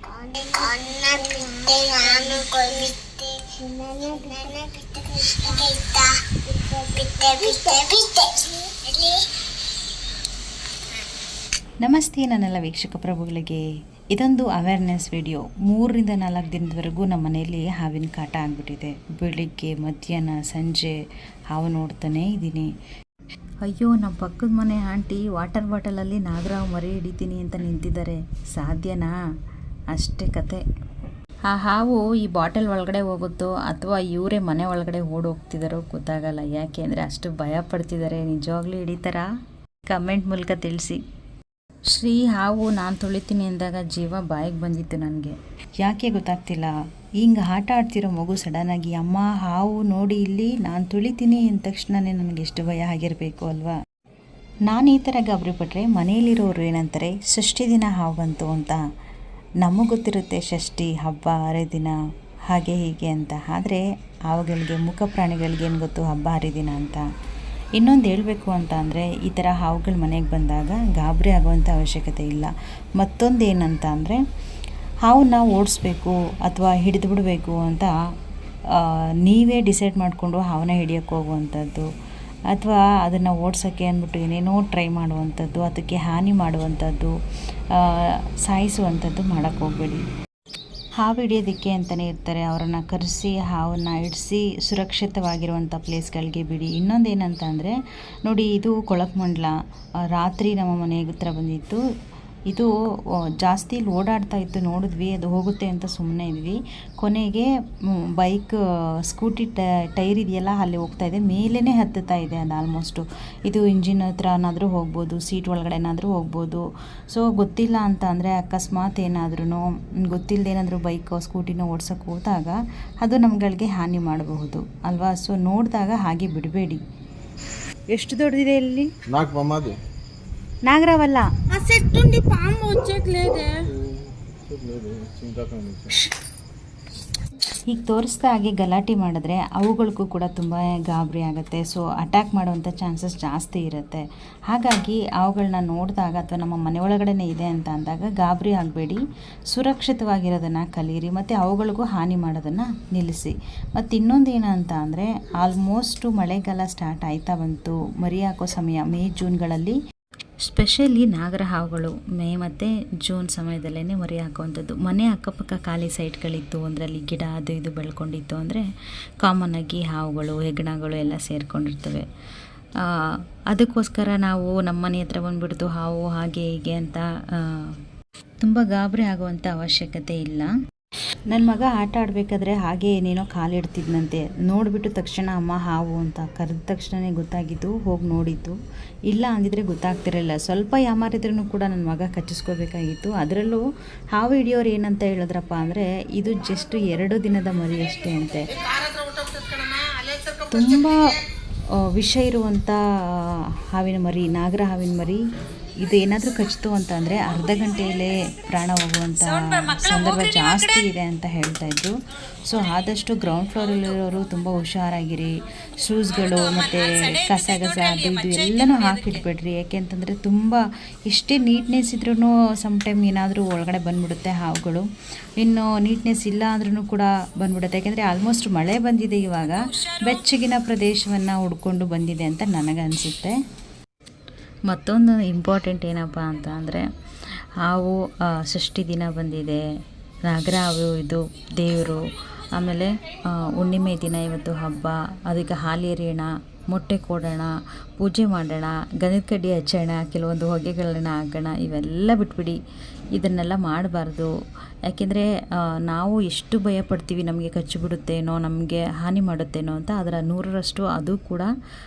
ಅನ್ನ ಬಿಟ್ಟೆ ನಾನು ಕೊಯ್ಬಿಟ್ಟೆ ನನ್ನ ಬಿಟ್ಟೆ ಬಿಟ್ಟೆ ಬಿಟ್ಟೆ ಬಿಟ್ಟೆ ಇಲ್ಲಿ. ನಮಸ್ತೆ ನನ್ನೆಲ್ಲ ವೀಕ್ಷಕ ಪ್ರಭುಗಳಿಗೆ. ಇದೊಂದು ಅವೇರ್ನೆಸ್ ವಿಡಿಯೋ. 3 ರಿಂದ 4 ದಿನದವರೆಗೂ ನಮ್ಮ ಮನೆಯಲ್ಲಿ ಹಾವಿನ ಕಾಟ ಆಗಿಬಿಟ್ಟಿದೆ. ಬೆಳಿಗ್ಗೆ ಮಧ್ಯಾಹ್ನ ಸಂಜೆ ಹಾವು ನೋಡ್ತಾನೇ ಇದ್ದೀನಿ. ಅಯ್ಯೋ, ನಮ್ಮ ಪಕ್ಕದ ಮನೆ ಆಂಟಿ ವಾಟರ್ ಬಾಟಲಲ್ಲಿ ನಾಗರಾವ್ ಮರಿ ಹಿಡಿತೀನಿ ಅಂತ ನಿಂತಿದ್ದಾರೆ. ಸಾಧ್ಯನಾ? ಅಷ್ಟೇ ಕತೆ. ಆ ಹಾವು ಈ ಬಾಟಲ್ ಒಳಗಡೆ ಹೋಗುತ್ತೋ ಅಥವಾ ಇವರೇ ಮನೆ ಒಳಗಡೆ ಓಡೋಗ್ತಿದ್ದಾರೋ ಗೊತ್ತಾಗಲ್ಲ. ಯಾಕೆ ಅಂದರೆ ಅಷ್ಟು ಭಯ ಪಡ್ತಿದ್ದಾರೆ. ನಿಜವಾಗ್ಲೂ ಹಿಡಿತಾರಾ? ಕಮೆಂಟ್ ಮೂಲಕ ತಿಳಿಸಿ. ಶ್ರೀ ಹಾವು ನಾನು ತೊಳಿತೀನಿ ಅಂದಾಗ ಜೀವ ಬಾಯಿಗೆ ಬಂದಿತ್ತು ನನಗೆ. ಯಾಕೆ ಗೊತ್ತಾಗ್ತಿಲ್ಲ. ಹಿಂಗೆ ಆಟ ಆಡ್ತಿರೋ ಮಗು ಸಡನ್ನಾಗಿ ಅಮ್ಮ ಹಾವು ನೋಡಿ ಇಲ್ಲಿ ನಾನು ತುಳಿತೀನಿ ಅಂದ ತಕ್ಷಣವೇ ನನಗೆ ಎಷ್ಟು ಭಯ ಆಗಿರಬೇಕು ಅಲ್ವಾ. ನಾನು ಈ ಥರ ಗಾಬರಿ ಪಟ್ಟರೆ ಮನೆಯಲ್ಲಿರೋರು ಏನಂತಾರೆ, ಷಷ್ಠಿ ದಿನ ಹಾವು ಬಂತು ಅಂತ. ನಮಗೆ ಗೊತ್ತಿರುತ್ತೆ ಷಷ್ಠಿ ಹಬ್ಬ ಹರಿದಿನ ಹಾಗೆ ಹೀಗೆ ಅಂತ. ಆದರೆ ಹಾವುಗಳಿಗೆ ಮೂಕ ಪ್ರಾಣಿಗಳಿಗೆ ಏನು ಗೊತ್ತು ಹಬ್ಬ ಹರಿದಿನ ಅಂತ. ಇನ್ನೊಂದು ಹೇಳಬೇಕು ಅಂತ ಅಂದರೆ, ಈ ಥರ ಹಾವುಗಳು ಮನೆಗೆ ಬಂದಾಗ ಗಾಬರಿ ಆಗುವಂಥ ಅವಶ್ಯಕತೆ ಇಲ್ಲ. ಮತ್ತೊಂದು ಏನಂತ ಅಂದರೆ, ಹಾವನ್ನ ಓಡಿಸ್ಬೇಕು ಅಥವಾ ಹಿಡಿದು ಬಿಡಬೇಕು ಅಂತ ನೀವೇ ಡಿಸೈಡ್ ಮಾಡಿಕೊಂಡು ಹಾವನ್ನ ಹಿಡಿಯೋಕ್ಕೆ ಹೋಗುವಂಥದ್ದು ಅಥವಾ ಅದನ್ನು ಓಡಿಸೋಕ್ಕೆ ಅಂದ್ಬಿಟ್ಟು ಏನೇನೋ ಟ್ರೈ ಮಾಡುವಂಥದ್ದು, ಅದಕ್ಕೆ ಹಾನಿ ಮಾಡುವಂಥದ್ದು, ಸಾಯಿಸುವಂಥದ್ದು ಮಾಡೋಕ್ಕೆ ಹೋಗಬೇಡಿ. ಹಾವು ಹಿಡಿಯೋದಕ್ಕೆ ಅಂತಲೇ ಇರ್ತಾರೆ. ಅವರನ್ನು ಕರೆಸಿ ಹಾವನ್ನು ಹಿಡಿಸಿ ಸುರಕ್ಷಿತವಾಗಿರುವಂಥ ಪ್ಲೇಸ್ಗಳಿಗೆ ಬಿಡಿ. ಇನ್ನೊಂದು ಏನಂತ ಅಂದರೆ ನೋಡಿ, ಇದು ಕೊಳಕಮಂಡಲ ರಾತ್ರಿ ನಮ್ಮ ಮನೆ ಹತ್ರ ಬಂದಿತ್ತು. ಇದು ಜಾಸ್ತಿ ಇಲ್ಲಿ ಓಡಾಡ್ತಾ ಇತ್ತು. ನೋಡಿದ್ವಿ, ಅದು ಹೋಗುತ್ತೆ ಅಂತ ಸುಮ್ಮನೆ ಇದ್ವಿ. ಕೊನೆಗೆ ಬೈಕ್ ಸ್ಕೂಟಿ ಟೈರ್ ಇದೆಯಲ್ಲ ಅಲ್ಲಿ ಹೋಗ್ತಾ ಇದೆ, ಮೇಲೇ ಹತ್ತುತ್ತಾ ಇದೆ ಅದು. ಆಲ್ಮೋಸ್ಟು ಇದು ಇಂಜಿನ್ ಹತ್ರನಾದರೂ ಹೋಗ್ಬೋದು, ಸೀಟ್ ಒಳಗಡೆನಾದರೂ ಹೋಗ್ಬೋದು. ಸೊ ಗೊತ್ತಿಲ್ಲ ಅಂತ ಅಂದರೆ ಅಕಸ್ಮಾತ್ ಏನಾದ್ರೂ ಗೊತ್ತಿಲ್ಲದೆ ಏನಾದರೂ ಬೈಕ್ ಸ್ಕೂಟಿನ ಓಡ್ಸೋಕ್ಕೆ ಹೋದಾಗ ಅದು ನಮ್ಗಳಿಗೆ ಹಾನಿ ಮಾಡಬಹುದು ಅಲ್ವಾ. ಸೊ ನೋಡಿದಾಗ ಹಾಗೆ ಬಿಡಬೇಡಿ. ಎಷ್ಟು ದೊಡ್ಡದಿದೆ ಇಲ್ಲಿ? నాగరావల్ల ఆ సెట్ ఉండి పాము వచ్చేట్లేదే. ಈಗ ತೋರಿಸ್ತಾ ಹಾಗೆ ಗಲಾಟೆ ಮಾಡಿದ್ರೆ ಅವುಗಳಿಗೂ ಕೂಡ ತುಂಬ ಗಾಬರಿ ಆಗುತ್ತೆ. ಸೊ ಅಟ್ಯಾಕ್ ಮಾಡುವಂಥ ಚಾನ್ಸಸ್ ಜಾಸ್ತಿ ಇರುತ್ತೆ. ಹಾಗಾಗಿ ಅವುಗಳನ್ನ ನೋಡಿದಾಗ ಅಥವಾ ನಮ್ಮ ಮನೆ ಒಳಗಡೆ ಇದೆ ಅಂತ ಅಂದಾಗ ಗಾಬರಿ ಆಗಬೇಡಿ, ಸುರಕ್ಷಿತವಾಗಿರೋದನ್ನು ಕಲೀರಿ ಮತ್ತು ಅವುಗಳಿಗೂ ಹಾನಿ ಮಾಡೋದನ್ನು ನಿಲ್ಲಿಸಿ. ಮತ್ತು ಇನ್ನೊಂದು ಏನಂತ ಅಂದರೆ, ಆಲ್ಮೋಸ್ಟು ಮಳೆಗಾಲ ಸ್ಟಾರ್ಟ್ ಆಯ್ತಾ ಬಂತು. ಮರಿ ಹಾಕೋ ಸಮಯ ಮೇ ಜೂನ್ಗಳಲ್ಲಿ ಸ್ಪೆಷಲಿ ನಾಗರ ಹಾವುಗಳು ಮೇ ಮತ್ತು ಜೂನ್ ಸಮಯದಲ್ಲೇ ಮರಿ ಹಾಕುವಂಥದ್ದು. ಮನೆ ಅಕ್ಕಪಕ್ಕ ಖಾಲಿ ಸೈಟ್ಗಳಿತ್ತು, ಅದರಲ್ಲಿ ಗಿಡ ಅದು ಇದು ಬೆಳ್ಕೊಂಡಿತ್ತು ಅಂದರೆ ಕಾಮನ್ನಾಗಿ ಹಾವುಗಳು ಹೆಗ್ಗಣಗಳು ಎಲ್ಲ ಸೇರಿಕೊಂಡಿರ್ತವೆ. ಅದಕ್ಕೋಸ್ಕರ ನಾವು ನಮ್ಮ ಮನೆ ಹತ್ರ ಬಂದುಬಿಡ್ತು ಹಾವು ಹಾಗೆ ಹೀಗೆ ಅಂತ ತುಂಬ ಗಾಬರಿ ಆಗುವಂಥ ಅವಶ್ಯಕತೆ ಇಲ್ಲ. ನನ್ನ ಮಗ ಆಟ ಆಡಬೇಕಾದ್ರೆ ಹಾಗೆ ಏನೇನೋ ಕಾಲಿಡ್ತಿದ್ನಂತೆ. ನೋಡಿಬಿಟ್ಟು ತಕ್ಷಣ ಅಮ್ಮ ಹಾವು ಅಂತ ಕರೆದ ತಕ್ಷಣವೇ ಗೊತ್ತಾಗಿದ್ದು, ಹೋಗಿ ನೋಡಿದ್ದು. ಇಲ್ಲ ಅಂದಿದ್ರೆ ಗೊತ್ತಾಗ್ತಿರಲಿಲ್ಲ. ಸ್ವಲ್ಪ ಯಾಮಾರಿದ್ರೂ ಕೂಡ ನನ್ನ ಮಗ ಕಚ್ಚಿಸ್ಕೋಬೇಕಾಗಿತ್ತು. ಅದರಲ್ಲೂ ಹಾವು ಹಿಡಿಯೋರು ಏನಂತ ಹೇಳಿದ್ರಪ್ಪ ಅಂದರೆ, ಇದು ಜಸ್ಟ್ 2 ದಿನದ ಮರಿ ಅಷ್ಟೇ ಅಂತೆ. ತುಂಬ ವಿಷ ಇರುವಂಥ ಹಾವಿನ ಮರಿ, ನಾಗರ ಹಾವಿನ ಮರಿ. ಇದು ಏನಾದರೂ ಕಚ್ಚಿತು ಅಂತ ಅಂದರೆ ಅರ್ಧ ಗಂಟೆಯಲ್ಲೇ ಪ್ರಾಣ ಹೋಗುವಂಥ ಸಂದರ್ಭ ಜಾಸ್ತಿ ಇದೆ ಅಂತ ಹೇಳ್ತಾ ಇದ್ರು. ಸೊ ಆದಷ್ಟು ಗ್ರೌಂಡ್ ಫ್ಲೋರಲ್ಲಿರೋರು ತುಂಬ ಹುಷಾರಾಗಿರಿ. ಶೂಸ್ಗಳು ಮತ್ತು ಕಸ ಅದು ಇದು ಎಲ್ಲನೂ ಹಾಕಿಟ್ಬಿಡ್ರಿ. ಯಾಕೆಂತಂದರೆ ತುಂಬ ಎಷ್ಟೇ ನೀಟ್ನೆಸ್ ಇದ್ರೂ ಸಮ್ಟೈಮ್ ಏನಾದರೂ ಒಳಗಡೆ ಬಂದುಬಿಡುತ್ತೆ ಹಾವುಗಳು. ಇನ್ನು ನೀಟ್ನೆಸ್ ಇಲ್ಲ ಅಂದ್ರೂ ಕೂಡ ಬಂದ್ಬಿಡುತ್ತೆ. ಯಾಕೆಂದರೆ ಆಲ್ಮೋಸ್ಟ್ ಮಳೆ ಬಂದಿದೆ, ಇವಾಗ ಬೆಚ್ಚಗಿನ ಪ್ರದೇಶವನ್ನು ಹುಡ್ಕೊಂಡು ಬಂದಿದೆ ಅಂತ ನನಗನ್ಸುತ್ತೆ. ಮತ್ತೊಂದು ಇಂಪಾರ್ಟೆಂಟ್ ಏನಪ್ಪ ಅಂತ ಅಂದರೆ, ಹಾವು ಷಷ್ಠಿ ದಿನ ಬಂದಿದೆ, ನಾಗರ ಹಾವು ಇದು ದೇವರು. ಆಮೇಲೆ ಹುಣ್ಣಿಮೆ ದಿನ ಇವತ್ತು ಹಬ್ಬ. ಅದಕ್ಕೆ ಹಾಲು ಎರೆಯೋಣ, ಮೊಟ್ಟೆ ಕೊಡೋಣ, ಪೂಜೆ ಮಾಡೋಣ, ಗಂಧದ ಕಡ್ಡಿ ಹಚ್ಚೋಣ, ಕೆಲವೊಂದು ಹೊಗೆಗಳನ್ನ ಹಾಕೋಣ. ಇವೆಲ್ಲ ಬಿಟ್ಬಿಡಿ, ಇದನ್ನೆಲ್ಲ ಮಾಡಬಾರ್ದು. ಯಾಕೆಂದರೆ ನಾವು ಎಷ್ಟು ಭಯ ಪಡ್ತೀವಿ ನಮಗೆ ಕಚ್ಚಿಬಿಡುತ್ತೇನೋ, ನಮಗೆ ಹಾನಿ ಮಾಡುತ್ತೇನೋ ಅಂತ. ಅದರ 100ರಷ್ಟು ಅದು ಕೂಡ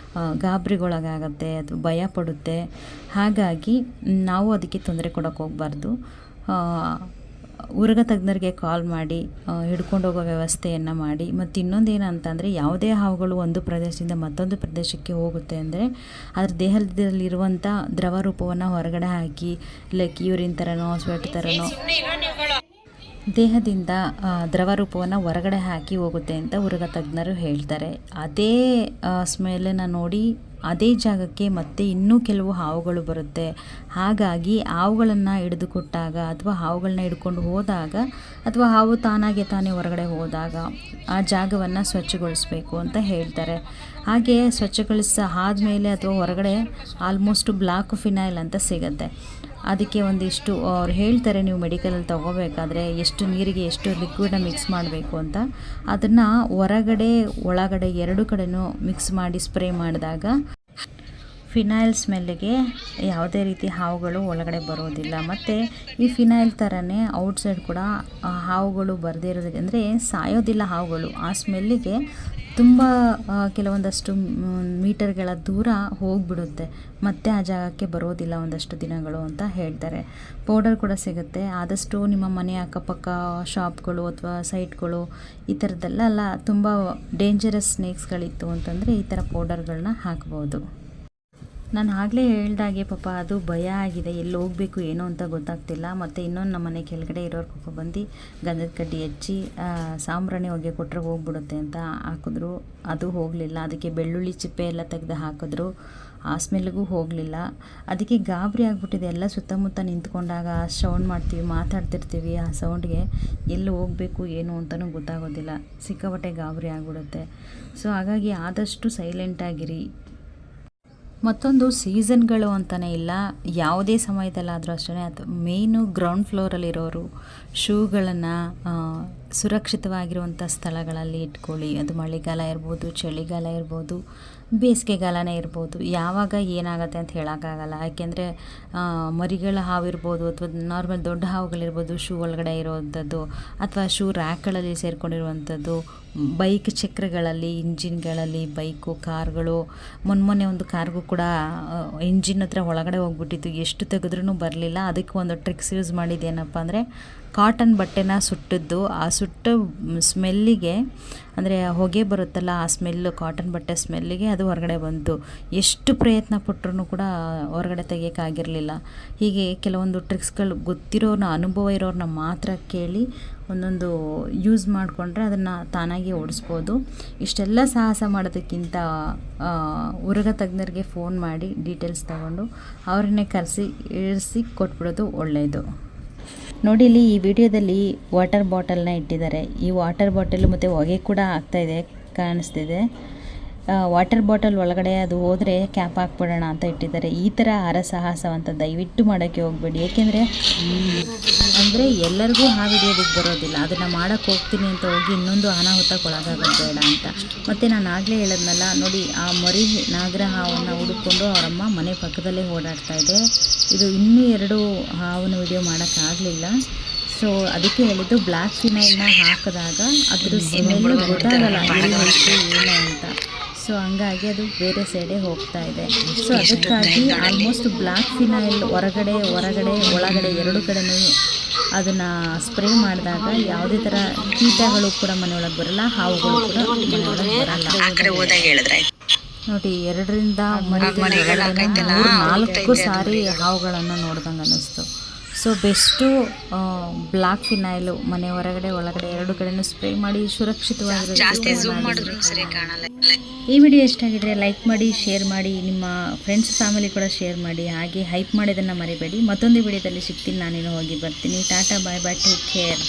ಗಾಬರಿಗೊಳಗಾಗತ್ತೆ, ಅದು ಭಯ ಪಡುತ್ತೆ. ಹಾಗಾಗಿ ನಾವು ಅದಕ್ಕೆ ತೊಂದರೆ ಕೊಡೋಕ್ಕೆ ಹೋಗಬಾರ್ದು. ಉರಗ ತಜ್ಞರಿಗೆ ಕಾಲ್ ಮಾಡಿ ಹಿಡ್ಕೊಂಡು ಹೋಗೋ ವ್ಯವಸ್ಥೆಯನ್ನು ಮಾಡಿ. ಮತ್ತು ಇನ್ನೊಂದು ಏನಂತಂದರೆ, ಯಾವುದೇ ಹಾವುಗಳು ಒಂದು ಪ್ರದೇಶದಿಂದ ಮತ್ತೊಂದು ಪ್ರದೇಶಕ್ಕೆ ಹೋಗುತ್ತೆ ಅಂದರೆ ಅದರ ದೇಹದಲ್ಲಿರುವಂಥ ದ್ರವ ರೂಪವನ್ನು ಹೊರಗಡೆ ಹಾಕಿ, ಲೈಕ್ ಯೂರಿನ್ ಥರನೋ ಸ್ವೆಟ್ ಥರನೋ ದೇಹದಿಂದ ದ್ರವ ರೂಪವನ್ನು ಹೊರಗಡೆ ಹಾಕಿ ಹೋಗುತ್ತೆ ಅಂತ ಉರಗ ತಜ್ಞರು ಹೇಳ್ತಾರೆ. ಅದೇ ಸ್ಮೆಲ್ಲನ್ನು ನೋಡಿ ಅದೇ ಜಾಗಕ್ಕೆ ಮತ್ತೆ ಇನ್ನೂ ಕೆಲವು ಹಾವುಗಳು ಬರುತ್ತೆ. ಹಾಗಾಗಿ ಹಾವುಗಳನ್ನು ಹಿಡಿದುಕೊಟ್ಟಾಗ ಅಥವಾ ಹಾವುಗಳನ್ನ ಹಿಡ್ಕೊಂಡು ಹೋದಾಗ ಅಥವಾ ಹಾವು ತಾನೇ ಹೊರಗಡೆ ಹೋದಾಗ ಆ ಜಾಗವನ್ನು ಸ್ವಚ್ಛಗೊಳಿಸಬೇಕು ಅಂತ ಹೇಳ್ತಾರೆ. ಹಾಗೆ ಆದಮೇಲೆ ಅಥವಾ ಹೊರಗಡೆ ಆಲ್ಮೋಸ್ಟ್ ಬ್ಲಾಕ್ ಫಿನೈಲ್ ಅಂತ ಸಿಗುತ್ತೆ. ಅದಕ್ಕೆ ಒಂದಿಷ್ಟು ಅವ್ರು ಹೇಳ್ತಾರೆ, ನೀವು ಮೆಡಿಕಲಲ್ಲಿ ತೊಗೋಬೇಕಾದ್ರೆ ಎಷ್ಟು ನೀರಿಗೆ ಎಷ್ಟು ಲಿಕ್ವಿಡನ್ನ ಮಿಕ್ಸ್ ಮಾಡಬೇಕು ಅಂತ. ಅದನ್ನು ಹೊರಗಡೆ ಒಳಗಡೆ ಎರಡು ಕಡೆನೂ ಮಿಕ್ಸ್ ಮಾಡಿ ಸ್ಪ್ರೇ ಮಾಡಿದಾಗ ಫಿನೈಲ್ ಸ್ಮೆಲ್ಲಿಗೆ ಯಾವುದೇ ರೀತಿ ಹಾವುಗಳು ಒಳಗಡೆ ಬರೋದಿಲ್ಲ. ಮತ್ತು ಈ ಫಿನೈಲ್ ಥರನೇ ಔಟ್ಸೈಡ್ ಕೂಡ ಹಾವುಗಳು ಬರದೇ ಇರೋದಕ್ಕೆ ಅಂದರೆ ಸಾಯೋದಿಲ್ಲ ಹಾವುಗಳು. ಆ ಸ್ಮೆಲ್ಲಿಗೆ ತುಂಬ ಕೆಲವೊಂದಷ್ಟು ಮೀಟರ್ಗಳ ದೂರ ಹೋಗಿಬಿಡುತ್ತೆ, ಮತ್ತೆ ಆ ಜಾಗಕ್ಕೆ ಬರೋದಿಲ್ಲ ಒಂದಷ್ಟು ದಿನಗಳು ಅಂತ ಹೇಳ್ತಾರೆ. ಪೌಡರ್ ಕೂಡ ಸಿಗುತ್ತೆ. ಆದಷ್ಟು ನಿಮ್ಮ ಮನೆ ಅಕ್ಕಪಕ್ಕ ಶಾಪ್ಗಳು ಅಥವಾ ಸೈಟ್ಗಳು ಈ ಥರದ್ದೆಲ್ಲ ತುಂಬ ಡೇಂಜರಸ್ ಸ್ನೇಕ್ಸ್ಗಳಿತ್ತು ಅಂತಂದರೆ ಈ ಥರ ಪೌಡರ್ಗಳನ್ನ ಹಾಕ್ಬೋದು. ನಾನು ಆಗಲೇ ಹೇಳ್ದಾಗೆ ಪಾಪ ಅದು ಭಯ ಆಗಿದೆ, ಎಲ್ಲಿ ಹೋಗಬೇಕು ಏನೋ ಅಂತ ಗೊತ್ತಾಗ್ತಿಲ್ಲ. ಮತ್ತು ಇನ್ನೊಂದು ನಮ್ಮ ಮನೆ ಕೆಳಗಡೆ ಇರೋರು ಪಾಪ ಬಂದು ಗಂಧದ ಕಡ್ಡಿ ಹಚ್ಚಿ ಸಾಂಬ್ರಾಣಿ ಹೊಗೆ ಕೊಟ್ಟರೆ ಹೋಗ್ಬಿಡುತ್ತೆ ಅಂತ ಹಾಕಿದ್ರು. ಅದು ಹೋಗಲಿಲ್ಲ. ಅದಕ್ಕೆ ಬೆಳ್ಳುಳ್ಳಿ ಚಿಪ್ಪೆ ಎಲ್ಲ ತೆಗೆದು ಹಾಕಿದ್ರು, ಆ ಸ್ಮೆಲ್ಗೂ ಹೋಗಲಿಲ್ಲ. ಅದಕ್ಕೆ ಗಾಬರಿ ಆಗಿಬಿಟ್ಟಿದೆ. ಎಲ್ಲ ಸುತ್ತಮುತ್ತ ನಿಂತ್ಕೊಂಡಾಗ ಸೌಂಡ್ ಮಾಡ್ತೀವಿ, ಮಾತಾಡ್ತಿರ್ತೀವಿ, ಆ ಸೌಂಡ್ಗೆ ಎಲ್ಲಿ ಹೋಗಬೇಕು ಏನು ಅಂತಲೂ ಗೊತ್ತಾಗೋದಿಲ್ಲ. ಸಿಕ್ಕಾಪಟ್ಟೆ ಗಾಬರಿ ಆಗಿಬಿಡುತ್ತೆ. ಸೊ ಹಾಗಾಗಿ ಆದಷ್ಟು ಸೈಲೆಂಟಾಗಿರಿ. ಮತ್ತೊಂದು ಸೀಸನ್ಗಳು ಅಂತಲೇ ಇಲ್ಲ, ಯಾವುದೇ ಸಮಯದಲ್ಲಾದರೂ ಅಷ್ಟೇ ಅಥವಾ ಮೇಯ್ನು ಗ್ರೌಂಡ್ ಫ್ಲೋರಲ್ಲಿರೋರು ಶೂಗಳನ್ನು ಸುರಕ್ಷಿತವಾಗಿರುವಂಥ ಸ್ಥಳಗಳಲ್ಲಿ ಇಟ್ಕೊಳ್ಳಿ. ಅದು ಮಳೆಗಾಲ ಇರ್ಬೋದು, ಚಳಿಗಾಲ ಇರ್ಬೋದು, ಬೇಸಿಗೆಗಾಲನೇ ಇರ್ಬೋದು. ಯಾವಾಗ ಏನಾಗುತ್ತೆ ಅಂತ ಹೇಳೋಕ್ಕಾಗಲ್ಲ. ಯಾಕೆಂದರೆ ಮರಿಗಳ ಹಾವಿರ್ಬೋದು ಅಥವಾ ನಾರ್ಮಲ್ ದೊಡ್ಡ ಹಾವುಗಳಿರ್ಬೋದು ಶೂ ಒಳಗಡೆ ಇರೋವಂಥದ್ದು ಅಥವಾ ಶೂ ರ್ಯಾಕ್ಗಳಲ್ಲಿ ಸೇರಿಕೊಂಡಿರುವಂಥದ್ದು, ಬೈಕ್ ಚಕ್ರಗಳಲ್ಲಿ, ಇಂಜಿನ್ಗಳಲ್ಲಿ, ಬೈಕು, ಕಾರ್ಗಳು. ಮೊನ್ನೆ ಒಂದು ಕಾರ್ಗೂ ಕೂಡ ಇಂಜಿನ್ ಹತ್ರ ಒಳಗಡೆ ಹೋಗ್ಬಿಟ್ಟಿತ್ತು, ಎಷ್ಟು ತೆಗೆದ್ರೂ ಬರಲಿಲ್ಲ. ಅದಕ್ಕೆ ಒಂದು ಟ್ರಿಕ್ಸ್ ಯೂಸ್ ಮಾಡಿದ್ದೇನಪ್ಪ ಅಂದರೆ ಕಾಟನ್ ಬಟ್ಟೆನ ಸುಟ್ಟಿದ್ದು. ಆ ಸುಟ್ಟ ಸ್ಮೆಲ್ಲಿಗೆ ಅಂದರೆ ಹೊಗೆ ಬರುತ್ತಲ್ಲ, ಆ ಸ್ಮೆಲ್ಲು ಕಾಟನ್ ಬಟ್ಟೆ ಸ್ಮೆಲ್ಲಿಗೆ ಅದು ಹೊರಗಡೆ ಬಂತು. ಎಷ್ಟು ಪ್ರಯತ್ನ ಪಟ್ಟರೂ ಕೂಡ ಹೊರಗಡೆ ತೆಗಿಯೋಕ್ಕಾಗಿರಲಿಲ್ಲ. ಹೀಗೆ ಕೆಲವೊಂದು ಟ್ರಿಕ್ಸ್ಗಳು ಗೊತ್ತಿರೋರನ್ನ, ಅನುಭವ ಇರೋರನ್ನ ಮಾತ್ರ ಕೇಳಿ ಒಂದೊಂದು ಯೂಸ್ ಮಾಡಿಕೊಂಡ್ರೆ ಅದನ್ನು ತಾನಾಗಿ ಓಡಿಸ್ಬೋದು. ಇಷ್ಟೆಲ್ಲ ಸಾಹಸ ಮಾಡೋದಕ್ಕಿಂತ ಉರಗ ತಜ್ಞರಿಗೆ ಫೋನ್ ಮಾಡಿ ಡೀಟೇಲ್ಸ್ ತಗೊಂಡು ಅವ್ರನ್ನೇ ಕರೆಸಿ ಇಳಿಸಿ ಕೊಟ್ಬಿಡೋದು ಒಳ್ಳೆಯದು. ನೋಡಿ, ಇಲ್ಲಿ ಈ ವಿಡಿಯೋದಲ್ಲಿ ವಾಟರ್ ಬಾಟಲ್ನ ಇಟ್ಟಿದ್ದಾರೆ. ಈ ವಾಟರ್ ಬಾಟಲ್ ಮತ್ತು ಹೊಗೆ ಕೂಡ ಆಗ್ತಾಯಿದೆ, ಕಾಣಿಸ್ತಿದೆ. ವಾಟರ್ ಬಾಟಲ್ ಒಳಗಡೆ ಅದು ಹೋದರೆ ಕ್ಯಾಪ್ ಹಾಕ್ಬಿಡೋಣ ಅಂತ ಇಟ್ಟಿದ್ದಾರೆ. ಈ ಥರ ಹರಸಾಹಸವಂತ ದಯವಿಟ್ಟು ಮಾಡೋಕ್ಕೆ ಹೋಗಬೇಡಿ. ಏಕೆಂದರೆ ಎಲ್ಲರಿಗೂ ಹಾವು ಹಿಡಿಯೋದಕ್ಕೆ ಬರೋದಿಲ್ಲ. ಅದನ್ನು ಮಾಡೋಕ್ಕೆ ಹೋಗ್ತೀನಿ ಅಂತ ಹೋಗಿ ಇನ್ನೊಂದು ಅನಾಹುತಕ್ಕೊಳಗಾಗೋದು ಬೇಡ ಅಂತ. ಮತ್ತು ನಾನು ಆಗಲೇ ಹೇಳೋದ್ನಲ್ಲ ನೋಡಿ, ಆ ಮರಿ ನಾಗರ ಹಾವನ್ನು ಹುಡುಕೊಂಡು ಅವರಮ್ಮ ಮನೆ ಪಕ್ಕದಲ್ಲೇ ಓಡಾಡ್ತಾ ಇದೆ. ಇದು ಇನ್ನೂ 2 ಹಾವನ್ನು ವಿಡಿಯೋ ಮಾಡೋಕ್ಕಾಗಲಿಲ್ಲ. ಸೊ ಅದಕ್ಕೆ ಹೇಳಿದ್ದು ಬ್ಲ್ಯಾಕ್ ಫಿನೈಲ್ನ ಹಾಕಿದಾಗ ಅದ್ರ ಸ್ಮೆಲ್ಲು ಗೊತ್ತಾಗಲ್ಲ ಏನು ಅಂತ. ಸೊ ಹಂಗಾಗಿ ಅದು ಬೇರೆ ಸೈಡೇ ಹೋಗ್ತಾ ಇದೆ. ಸೊ ಅದಕ್ಕಾಗಿ ಆಲ್ಮೋಸ್ಟ್ ಬ್ಲ್ಯಾಕ್ ಫಿನೈಲ್ ಹೊರಗಡೆ ಒಳಗಡೆ 2 ಕಡೆನೂ ಅದನ್ನು ಸ್ಪ್ರೇ ಮಾಡಿದಾಗ ಯಾವುದೇ ಥರ ಕೀಟಗಳು ಕೂಡ ಮನೆಯೊಳಗೆ ಬರಲ್ಲ, ಹಾವುಗಳು ಕೂಡ ಮನೆಯೊಳಗೆ ಬರಲ್ಲ. ನೋಡಿ, 2ರಿಂದ 3-4 ಸಾರಿ ಹಾವುಗಳನ್ನು ನೋಡ್ದಂಗೆ ಅನ್ನಿಸ್ತು. ಸೊ ಬೆಸ್ಟು ಬ್ಲ್ಯಾಕ್ ಫಿನೈಲು ಮನೆ ಹೊರಗಡೆ ಒಳಗಡೆ 2 ಕಡೆನೂ ಸ್ಪ್ರೇ ಮಾಡಿ ಸುರಕ್ಷಿತವಾಗಿರೋದು. ಈ ವಿಡಿಯೋ ಇಷ್ಟ ಆಗಿದ್ರೆ ಲೈಕ್ ಮಾಡಿ, ಶೇರ್ ಮಾಡಿ, ನಿಮ್ಮ ಫ್ರೆಂಡ್ಸ್ ಫ್ಯಾಮಿಲಿ ಕೂಡ ಶೇರ್ ಮಾಡಿ. ಹಾಗೆ ಹೈಪ್ ಮಾಡೋದನ್ನು ಮರಿಬೇಡಿ. ಮತ್ತೊಂದು ವಿಡಿಯೋದಲ್ಲಿ ಸಿಗ್ತೀನಿ, ನಾನೇನು ಹೋಗಿ ಬರ್ತೀನಿ. ಟಾಟಾ, ಬಾಯ್ ಬಾಯ್, ಟೇಕ್ ಕೇರ್.